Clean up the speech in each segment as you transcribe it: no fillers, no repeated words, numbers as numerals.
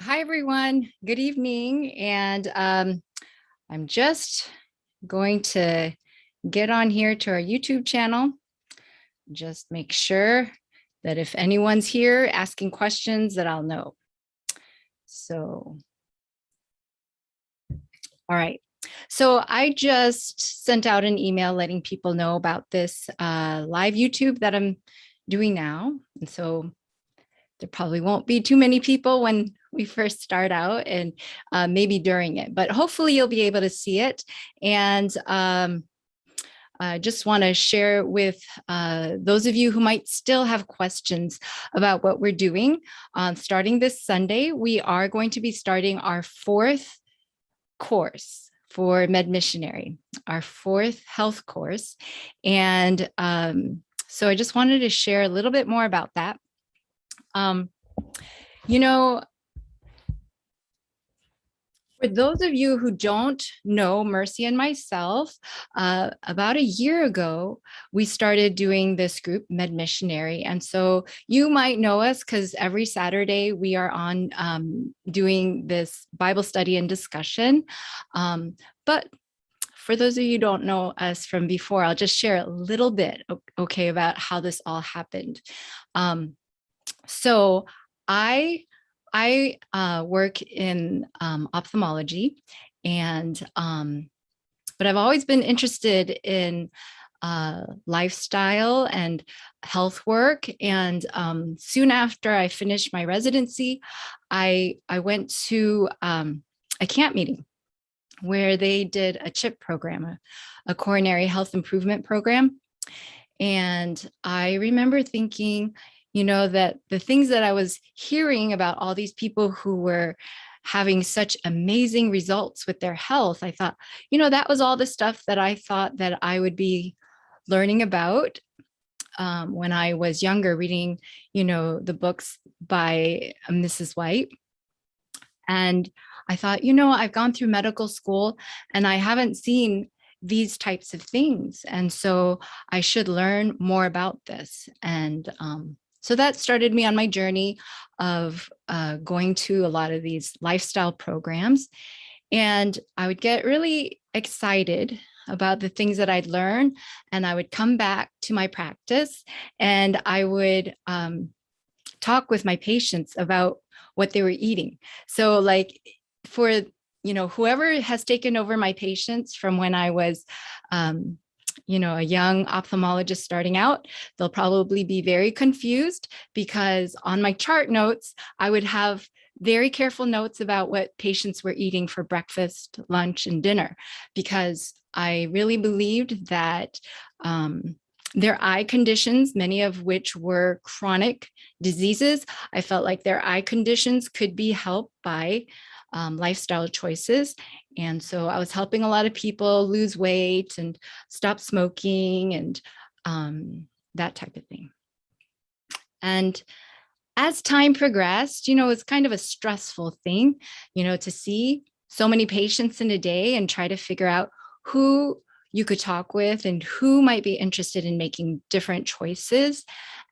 Hi, everyone. Good evening. And I'm just going to get on here to our YouTube channel. Just make sure that if anyone's here asking questions that I'll know. So, all right. So I just sent out an email letting people know about this live YouTube that I'm doing now. And so there probably won't be too many people when we first start out and maybe during it, but hopefully you'll be able to see it. And I just want to share with those of you who might still have questions about what we're doing. Starting this Sunday, we are going to be starting our fourth course for MedMissionary, our fourth health course. And so I just wanted to share a little bit more about that. You know, for those of you who don't know Mercy and myself, about a year ago, we started doing this group, MedMissionary. And so you might know us because every Saturday we are on doing this Bible study and discussion. But for those of you who don't know us from before, I'll just share a little bit, okay, about how this all happened. So I work in ophthalmology, and but I've always been interested in lifestyle and health work. And soon after I finished my residency, I went to a camp meeting where they did a CHIP program, a coronary health improvement program. And I remember thinking, that the things that I was hearing about all these people who were having such amazing results with their health, I thought, that was all the stuff that I thought that I would be learning about when I was younger, reading, the books by Mrs. White. And I thought, I've gone through medical school and I haven't seen these types of things. And so I should learn more about this. And so that started me on my journey of going to a lot of these lifestyle programs. And I would get really excited about the things that I'd learn. And I would come back to my practice and I would talk with my patients about what they were eating. So like for, whoever has taken over my patients from when I was a young ophthalmologist starting out, they'll probably be very confused because on my chart notes, I would have very careful notes about what patients were eating for breakfast, lunch, and dinner, because I really believed that their eye conditions, many of which were chronic diseases, I felt like their eye conditions could be helped by lifestyle choices. And so I was helping a lot of people lose weight and stop smoking and that type of thing. And as time progressed, it's kind of a stressful thing, to see so many patients in a day and try to figure out who you could talk with and who might be interested in making different choices.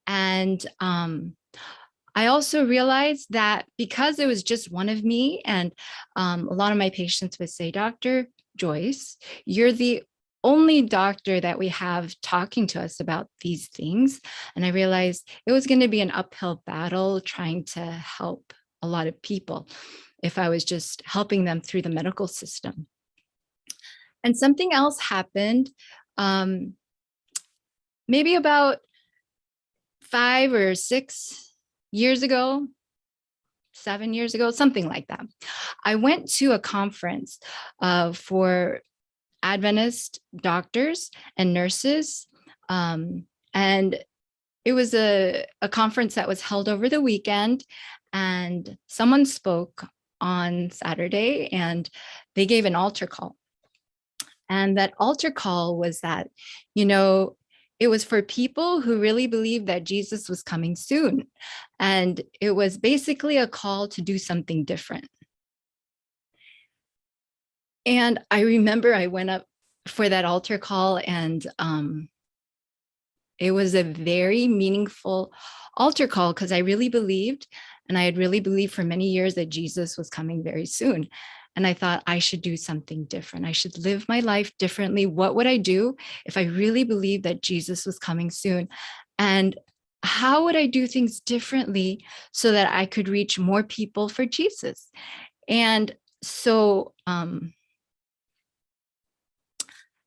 And I also realized that because it was just one of me, and a lot of my patients would say, Dr. Joyce, you're the only doctor that we have talking to us about these things. And I realized it was going to be an uphill battle trying to help a lot of people if I was just helping them through the medical system. And something else happened maybe about 5 or 6 years ago, 7 years ago, something like that. I went to a conference for Adventist doctors and nurses. And it was a conference that was held over the weekend. And someone spoke on Saturday and they gave an altar call. And that altar call was that, it was for people who really believed that Jesus was coming soon. And it was basically a call to do something different. And I remember I went up for that altar call, and it was a very meaningful altar call because I really believed And I had really believed for many years that Jesus was coming very soon. And I thought I should do something different. I should live my life differently. What would I do if I really believed that Jesus was coming soon? And how would I do things differently so that I could reach more people for Jesus? And so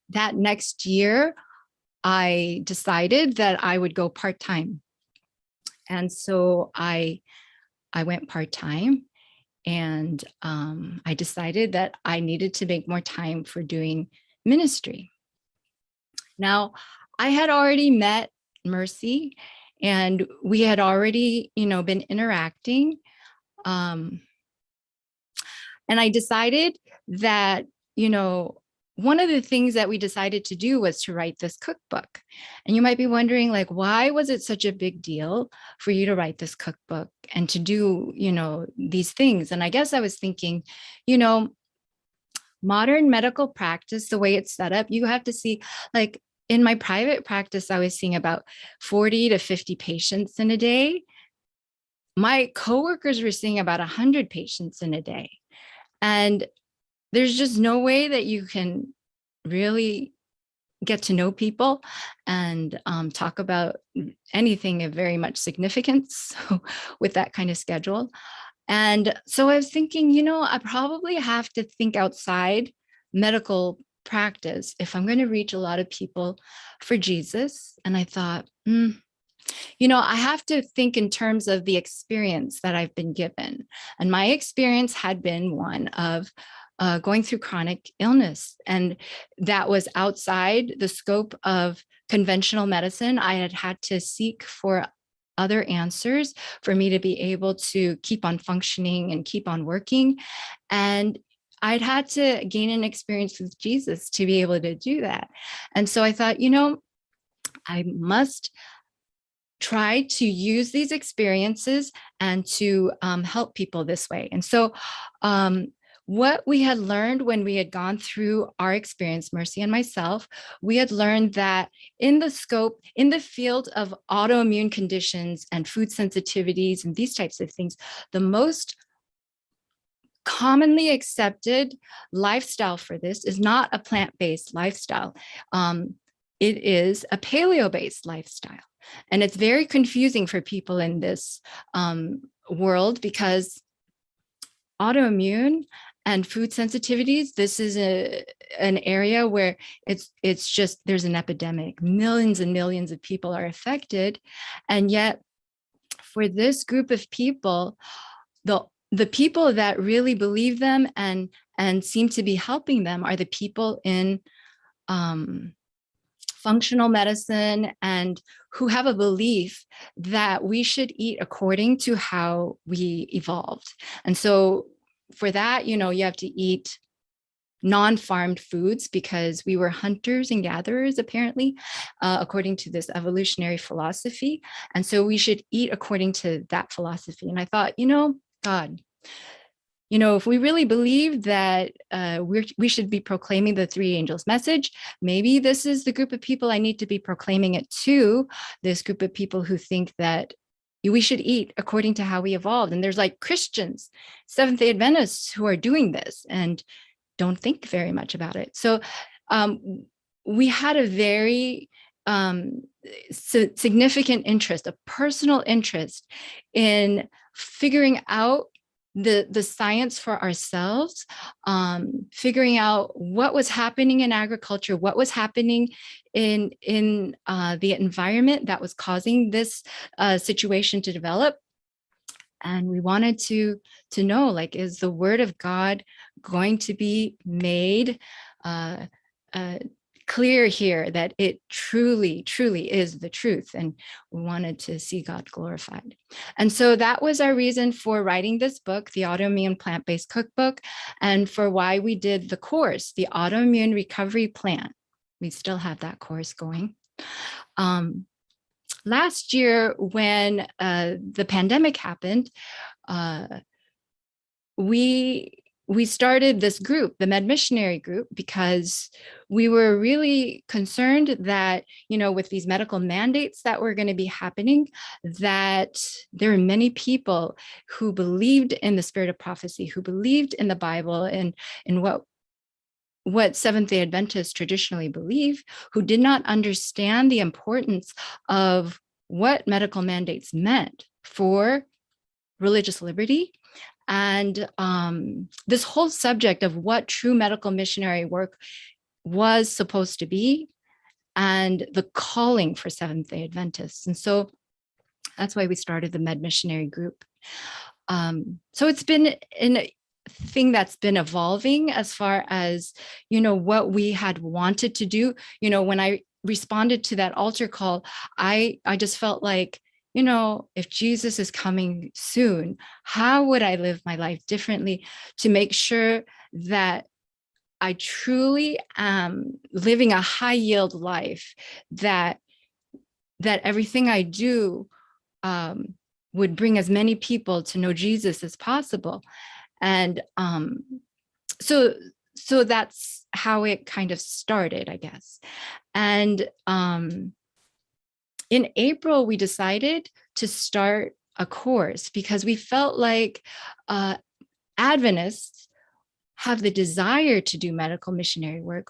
that next year, I decided that I would go part-time. And so I went part-time, and I decided that I needed to make more time for doing ministry. Now, I had already met Mercy, and we had already, been interacting. Um, and I decided that, one of the things that we decided to do was to write this cookbook. And you might be wondering, like, why was it such a big deal for you to write this cookbook and to do, these things? And I guess I was thinking, modern medical practice, the way it's set up, you have to see, like, in my private practice, I was seeing about 40 to 50 patients in a day. My coworkers were seeing about 100 patients in a day. And there's just no way that you can really get to know people and talk about anything of very much significance with that kind of schedule. And so I was thinking, I probably have to think outside medical practice if I'm going to reach a lot of people for Jesus. And I thought, I have to think in terms of the experience that I've been given. And my experience had been one of going through chronic illness. And that was outside the scope of conventional medicine. I had had to seek for other answers for me to be able to keep on functioning and keep on working. And I'd had to gain an experience with Jesus to be able to do that. And so I thought, I must try to use these experiences and to help people this way. And so what we had learned when we had gone through our experience, Mercy and myself, we had learned that in the field of autoimmune conditions and food sensitivities and these types of things, the most commonly accepted lifestyle for this is not a plant-based lifestyle. It is a paleo-based lifestyle. And it's very confusing for people in this world because autoimmune and food sensitivities, this is an area where it's just, there's an epidemic. Millions and millions of people are affected. And yet for this group of people, the people that really believe them and seem to be helping them are the people in functional medicine and who have a belief that we should eat according to how we evolved. And so for that, you have to eat non-farmed foods because we were hunters and gatherers, apparently, according to this evolutionary philosophy. And so we should eat according to that philosophy. And I thought, God, if we really believe that we should be proclaiming the three angels message, maybe this is the group of people I need to be proclaiming it to, this group of people who think that we should eat according to how we evolved. And there's like Christians, Seventh-day Adventists who are doing this and don't think very much about it. So we had a very significant interest, a personal interest in figuring out the science for ourselves, figuring out what was happening in agriculture, what was happening in the environment that was causing this situation to develop. And we wanted to know, like, is the word of God going to be made clear here that it truly, truly is the truth? And we wanted to see God glorified. And so that was our reason for writing this book, the Autoimmune Plant-Based Cookbook, and for why we did the course, the Autoimmune Recovery Plan. We still have that course going. Last year, when the pandemic happened, we we started this group, the MedMissionary group, because we were really concerned that, with these medical mandates that were going to be happening, that there are many people who believed in the spirit of prophecy, who believed in the Bible and in what Seventh-day Adventists traditionally believe, who did not understand the importance of what medical mandates meant for religious liberty. And this whole subject of what true medical missionary work was supposed to be, and the calling for Seventh-day Adventists. And so that's why we started the MedMissionary group. So it's been a thing that's been evolving as far as, what we had wanted to do. When I responded to that altar call, I just felt like, if Jesus is coming soon, how would I live my life differently to make sure that I truly am living a high yield life, that everything I do would bring as many people to know Jesus as possible. And so that's how it kind of started, I guess. And in April, we decided to start a course because we felt like Adventists have the desire to do medical missionary work.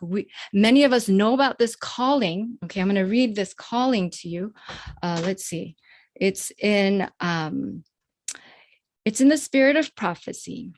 Many of us know about this calling. Okay, I'm going to read this calling to you. Let's see. It's in the spirit of prophecy.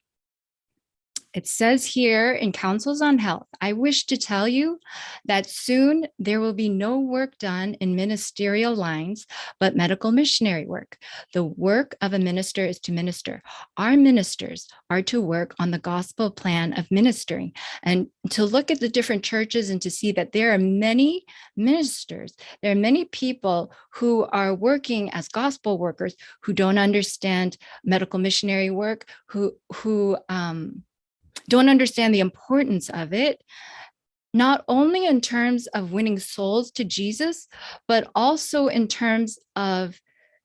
It says here in Counsels on Health, I wish to tell you that soon there will be no work done in ministerial lines, but medical missionary work. The work of a minister is to minister. Our ministers are to work on the gospel plan of ministering and to look at the different churches and to see that there are many ministers. There are many people who are working as gospel workers who don't understand medical missionary work, who don't understand the importance of it, not only in terms of winning souls to Jesus, but also in terms of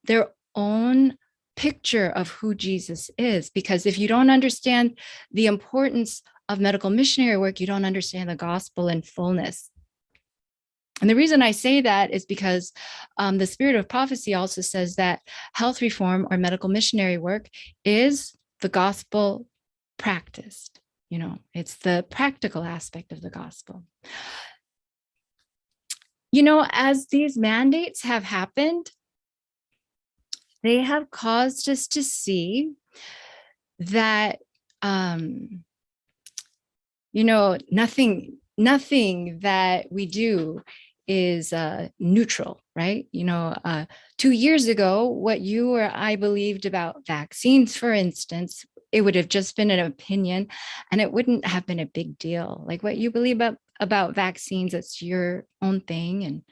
their own picture of who Jesus is. Because if you don't understand the importance of medical missionary work, you don't understand the gospel in fullness. And the reason I say that is because the spirit of prophecy also says that health reform or medical missionary work is the gospel practiced. It's the practical aspect of the gospel. As these mandates have happened, they have caused us to see that, nothing that we do is neutral, right? 2 years ago, what you or I believed about vaccines, for instance, it would have just been an opinion and it wouldn't have been a big deal. Like what you believe about vaccines, it's your own thing. And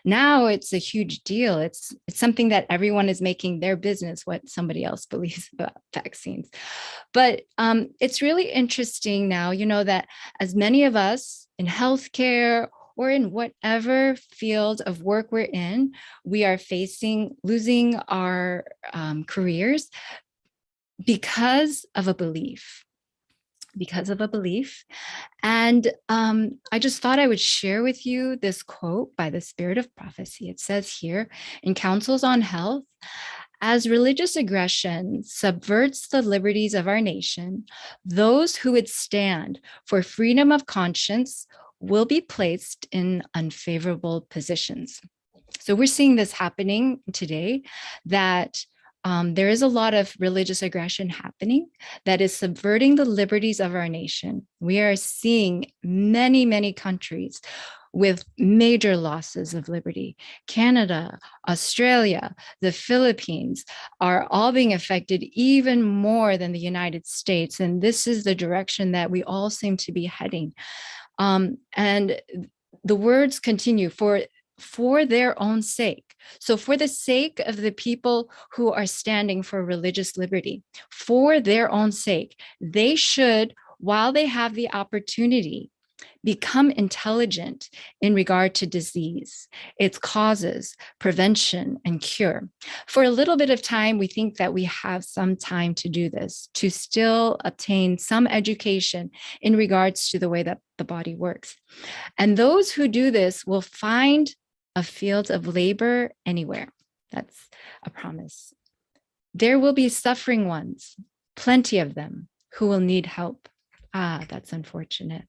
now it's a huge deal. It's something that everyone is making their business, what somebody else believes about vaccines. But it's really interesting now, that as many of us in healthcare or in whatever field of work we're in, we are losing our careers because of a belief. And I just thought I would share with you this quote by the spirit of prophecy. It says here in Counsels on Health, as religious aggression subverts the liberties of our nation, those who would stand for freedom of conscience will be placed in unfavorable positions. So we're seeing this happening today, that there is a lot of religious aggression happening that is subverting the liberties of our nation. We are seeing many, many countries with major losses of liberty. Canada, Australia, the Philippines are all being affected even more than the United States. And this is the direction that we all seem to be heading. And the words continue, for their own sake. So for the sake of the people who are standing for religious liberty, for their own sake, they should, while they have the opportunity, become intelligent in regard to disease, its causes, prevention, and cure. For a little bit of time, we think that we have some time to do this, to still obtain some education in regards to the way that the body works. And those who do this will find a field of labor anywhere. That's a promise. There will be suffering ones, plenty of them, who will need help. That's unfortunate.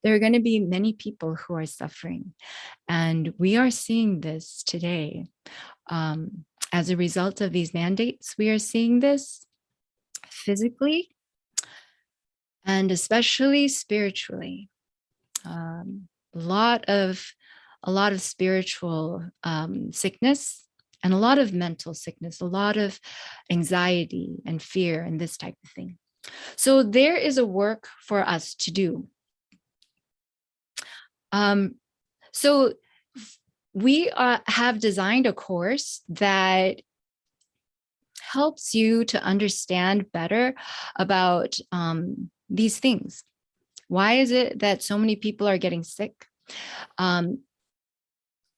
There are going to be many people who are suffering. And we are seeing this today. As a result of these mandates, we are seeing this physically and especially spiritually. A lot of spiritual sickness and a lot of mental sickness, a lot of anxiety and fear and this type of thing. So there is a work for us to do. So we have designed a course that helps you to understand better about these things. Why is it that so many people are getting sick?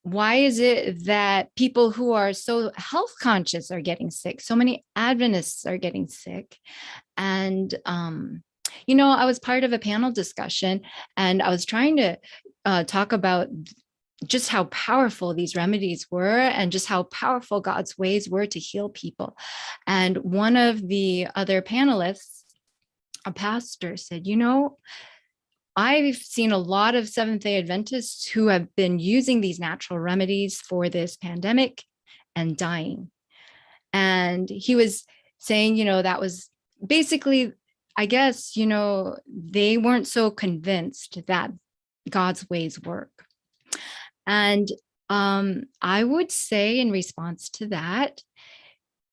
Why is it that people who are so health conscious are getting sick? So many Adventists are getting sick. And, I was part of a panel discussion, and I was trying to talk about just how powerful these remedies were and just how powerful God's ways were to heal people. And one of the other panelists, a pastor, said, I've seen a lot of Seventh-day Adventists who have been using these natural remedies for this pandemic and dying. And he was saying, that was basically, I guess, they weren't so convinced that God's ways work. And I would say in response to that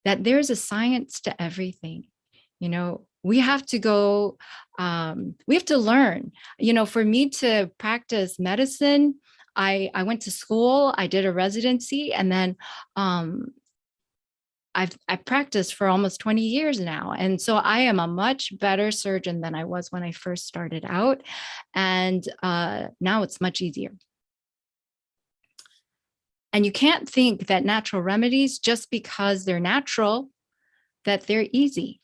there's a science to everything. We have to go, we have to learn. For me to practice medicine, I went to school, I did a residency, and then I've practiced for almost 20 years now. And so I am a much better surgeon than I was when I first started out. And now it's much easier. And you can't think that natural remedies, just because they're natural, that they're easy.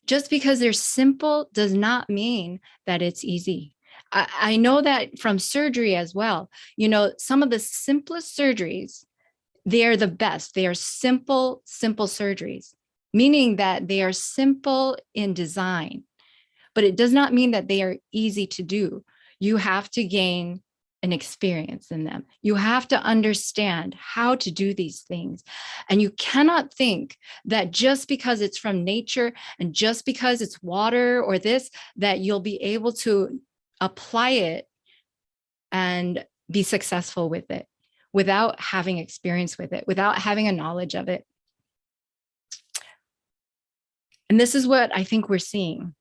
Just because they're simple does not mean that it's easy. I know that from surgery as well. Some of the simplest surgeries, they are the best. They are simple surgeries, meaning that they are simple in design, but it does not mean that they are easy to do. You have to gain an experience in them. You have to understand how to do these things. And you cannot think that just because it's from nature and just because it's water or this, that you'll be able to apply it and be successful with it without having experience with it, without having a knowledge of it. And this is what I think we're seeing.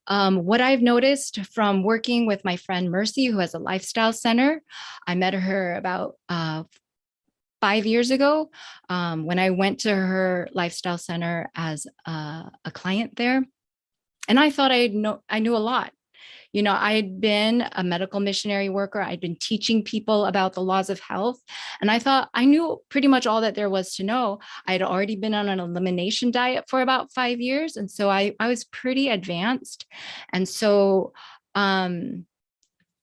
What I've noticed from working with my friend Mercy, who has a lifestyle center, I met her about 5 years ago when I went to her lifestyle center as a client there. And I thought I knew a lot. I had been a medical missionary worker. I'd been teaching people about the laws of health. And I thought I knew pretty much all that there was to know. I had already been on an elimination diet for about 5 years. And so I was pretty advanced. And so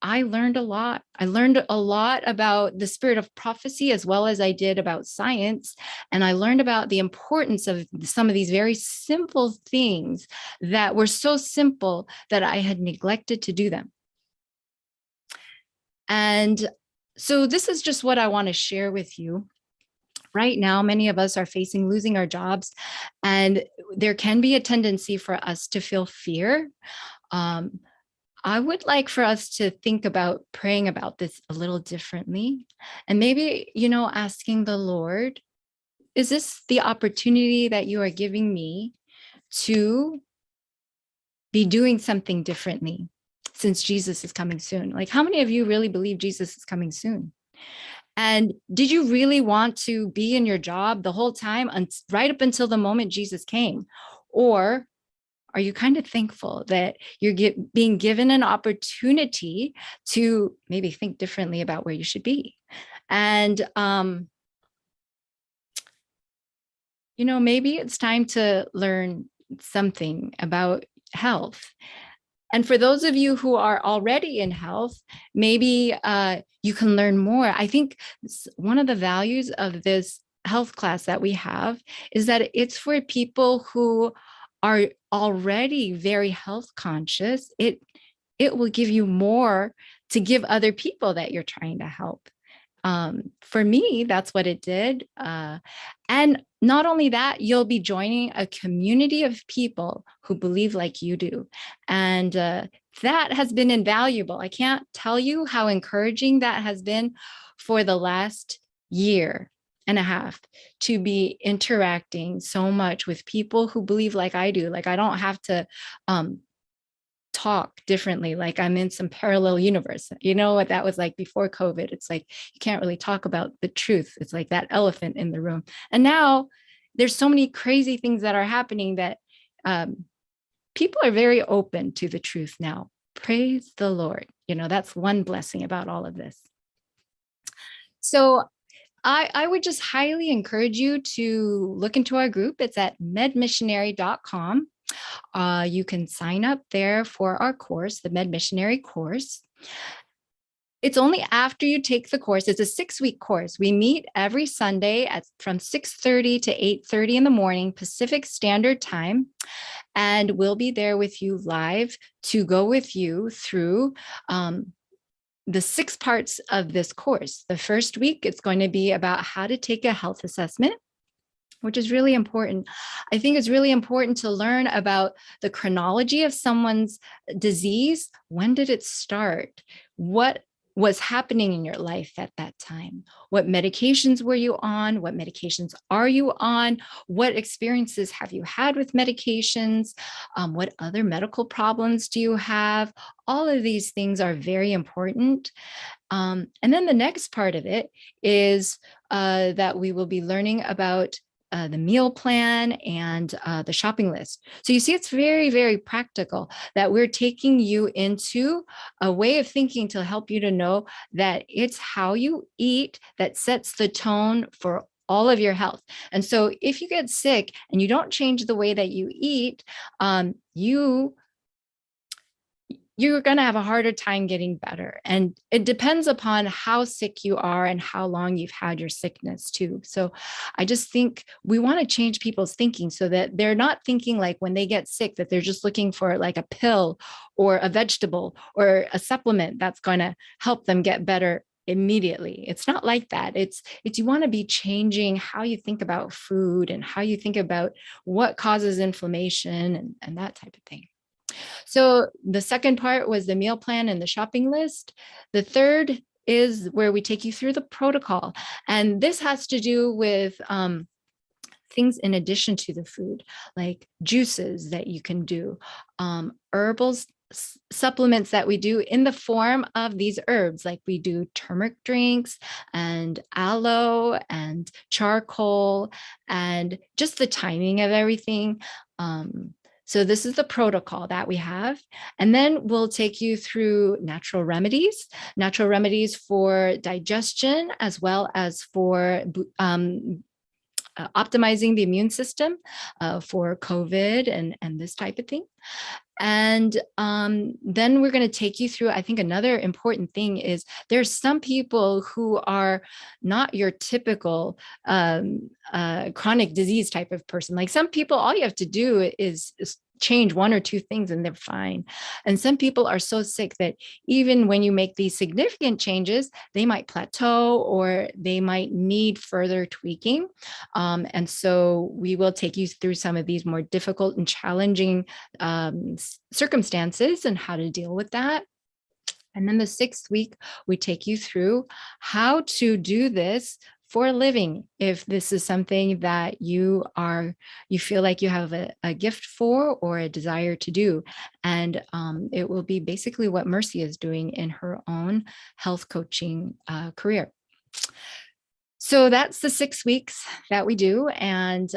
I learned a lot. I learned a lot about the spirit of prophecy as well as I did about science. And I learned about the importance of some of these very simple things that were so simple that I had neglected to do them. And so this is just what I want to share with you. Right now, many of us are facing losing our jobs, and there can be a tendency for us to feel fear. I would like for us to think about praying about this a little differently and maybe, asking the Lord, is this the opportunity that you are giving me to be doing something differently since Jesus is coming soon? Like, how many of you really believe Jesus is coming soon? And did you really want to be in your job the whole time, right up until the moment Jesus came? Or Are you kind of thankful that you're being given an opportunity to maybe think differently about where you should be? And, maybe it's time to learn something about health. And for those of you who are already in health, maybe you can learn more. I think one of the values of this health class that we have is that it's for people who are already very health conscious. It will give you more to give other people that you're trying to help. For me, that's what it did. And not only that, you'll be joining a community of people who believe like you do. And that has been invaluable. I can't tell you how encouraging that has been for the last year and a half to be interacting so much with people who believe like I do. Like I don't have to talk differently, like I'm in some parallel universe. You know what that was like before COVID? It's like you can't really talk about the truth. It's like that elephant in the room. And now there's so many crazy things that are happening that people are very open to the truth now. Praise the Lord. That's one blessing about all of this. So I would just highly encourage you to look into our group. It's at medmissionary.com. You can sign up there for our course, the MedMissionary course. It's only after you take the course. It's a 6-week course. We meet every Sunday from 6:30 to 8:30 in the morning, Pacific Standard Time. And we'll be there with you live to go with you through the 6 parts of this course. The first week, it's going to be about how to take a health assessment, which is really important. I think it's really important to learn about the chronology of someone's disease. When did it start? What was happening in your life at that time? What medications were you on? What medications are you on? What experiences have you had with medications? What other medical problems do you have? All of these things are very important. And then the next part of it is that we will be learning about the meal plan and the shopping list. So you see, it's very, very practical that we're taking you into a way of thinking to help you to know that it's how you eat that sets the tone for all of your health. And so if you get sick and you don't change the way that you eat, you're going to have a harder time getting better. And it depends upon how sick you are and how long you've had your sickness too. So I just think we want to change people's thinking so that they're not thinking like when they get sick that they're just looking for like a pill or a vegetable or a supplement that's going to help them get better immediately. It's not like that. It's you want to be changing how you think about food and how you think about what causes inflammation and that type of thing. So the second part was the meal plan and the shopping list. The third is where we take you through the protocol. And this has to do with things in addition to the food, like juices that you can do, herbals, supplements that we do in the form of these herbs, like we do turmeric drinks and aloe and charcoal and just the timing of everything. So this is the protocol that we have. And then we'll take you through natural remedies for digestion, as well as for optimizing the immune system for COVID and this type of thing. And then we're going to take you through, I think another important thing is there's some people who are not your typical chronic disease type of person. Like some people, all you have to do is change 1 or 2 things and they're fine. And some people are so sick that even when you make these significant changes, they might plateau or they might need further tweaking. And so we will take you through some of these more difficult and challenging circumstances and how to deal with that. And then the 6th week, we take you through how to do this for a living. If this is something that you feel like you have a gift for or a desire to do. And it will be basically what Mercy is doing in her own health coaching career. So that's the 6 weeks that we do. And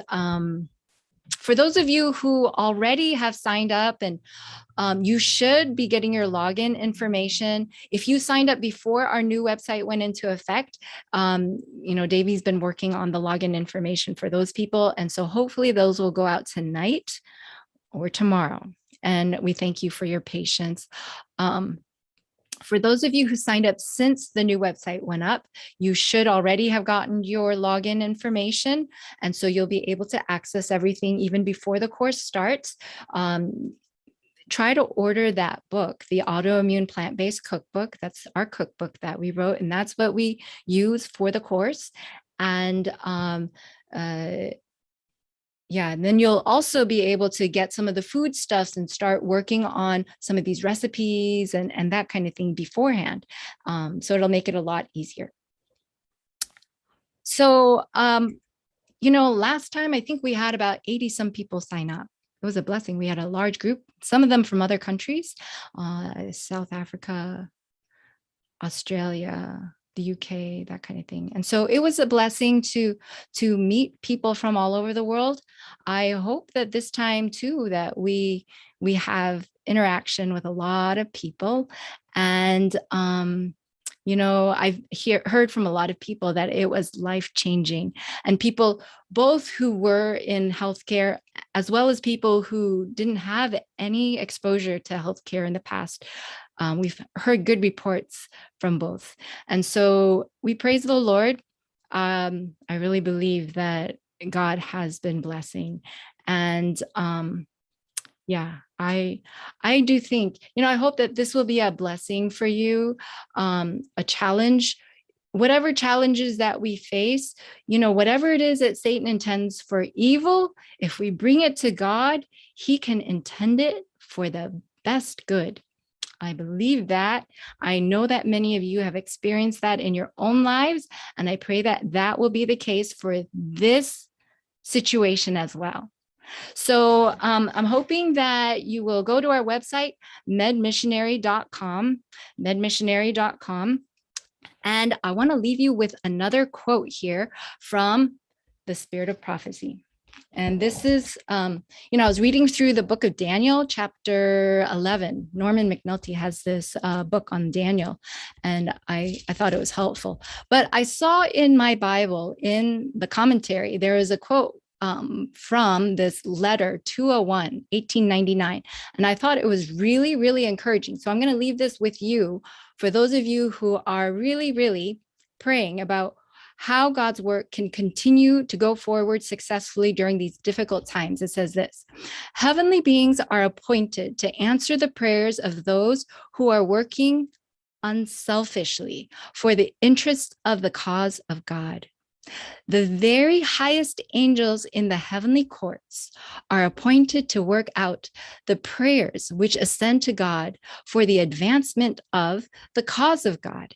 For those of you who already have signed up, and you should be getting your login information. If you signed up before our new website went into effect, Davey's been working on the login information for those people. And so hopefully those will go out tonight or tomorrow. And we thank you for your patience. For those of you who signed up since the new website went up, you should already have gotten your login information. And so you'll be able to access everything even before the course starts. Try to order that book, the Autoimmune Plant-Based Cookbook. That's our cookbook that we wrote, and that's what we use for the course. And and then you'll also be able to get some of the foodstuffs and start working on some of these recipes and that kind of thing beforehand. So it'll make it a lot easier. So, last time I think we had about 80 some people sign up. It was a blessing. We had a large group, some of them from other countries, South Africa, Australia, the UK, that kind of thing. And so it was a blessing to meet people from all over the world. I hope that this time too, that we have interaction with a lot of people. And I've heard from a lot of people that it was life-changing, and people both who were in healthcare as well as people who didn't have any exposure to healthcare in the past. We've heard good reports from both. And so we praise the Lord. I really believe that God has been blessing. And I do think, I hope that this will be a blessing for you, a challenge, whatever challenges that we face, whatever it is that Satan intends for evil, if we bring it to God, he can intend it for the best good. I believe that. I know that many of you have experienced that in your own lives, and I pray that that will be the case for this situation as well. So I'm hoping that you will go to our website, medmissionary.com. And I want to leave you with another quote here from the Spirit of Prophecy. And this is, I was reading through the book of Daniel, chapter 11. Norman McNulty has this book on Daniel, and I thought it was helpful. But I saw in my Bible, in the commentary, there is a quote from this letter 201, 1899. And I thought it was really, really encouraging. So I'm going to leave this with you for those of you who are really, really praying about how God's work can continue to go forward successfully during these difficult times. It says this: heavenly beings are appointed to answer the prayers of those who are working unselfishly for the interest of the cause of God. The very highest angels in the heavenly courts are appointed to work out the prayers which ascend to God for the advancement of the cause of God.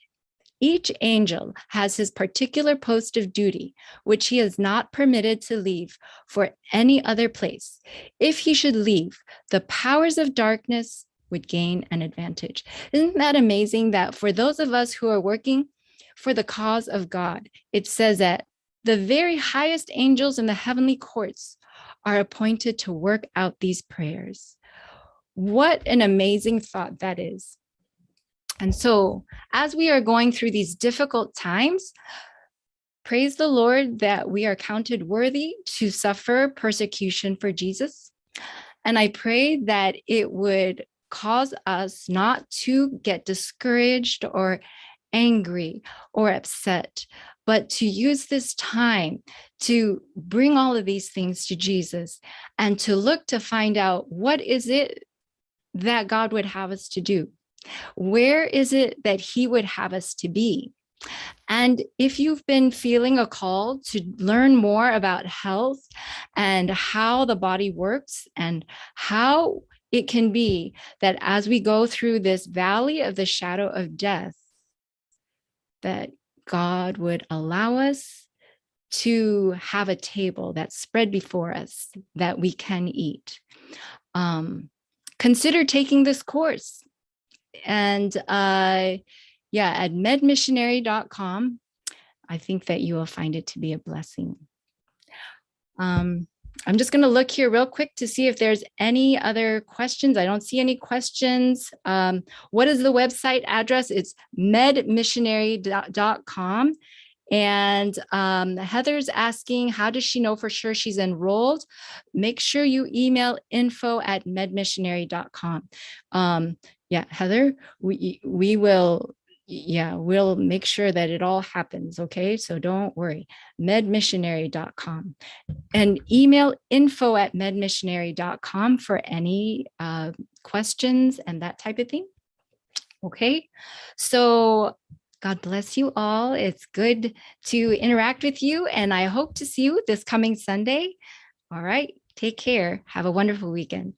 Each angel has his particular post of duty, which he is not permitted to leave for any other place. If he should leave, the powers of darkness would gain an advantage. Isn't that amazing that for those of us who are working for the cause of God, it says that the very highest angels in the heavenly courts are appointed to work out these prayers. What an amazing thought that is. And so as we are going through these difficult times, praise the Lord that we are counted worthy to suffer persecution for Jesus. And I pray that it would cause us not to get discouraged or angry or upset, but to use this time to bring all of these things to Jesus and to look to find out what is it that God would have us to do. Where is it that he would have us to be? And if you've been feeling a call to learn more about health and how the body works and how it can be that as we go through this valley of the shadow of death, that God would allow us to have a table that's spread before us that we can eat. Consider taking this course. And at medmissionary.com, I think that you will find it to be a blessing. I'm just going to look here real quick to see if there's any other questions. I don't see any questions. What is the website address? It's medmissionary.com. And Heather's asking, how does she know for sure she's enrolled? Make sure you email info@medmissionary.com. Yeah, Heather, we will, yeah, we'll make sure that it all happens. Okay, so don't worry. Medmissionary.com. And email info@medmissionary.com for any questions and that type of thing. Okay, so God bless you all. It's good to interact with you, and I hope to see you this coming Sunday. All right, take care. Have a wonderful weekend.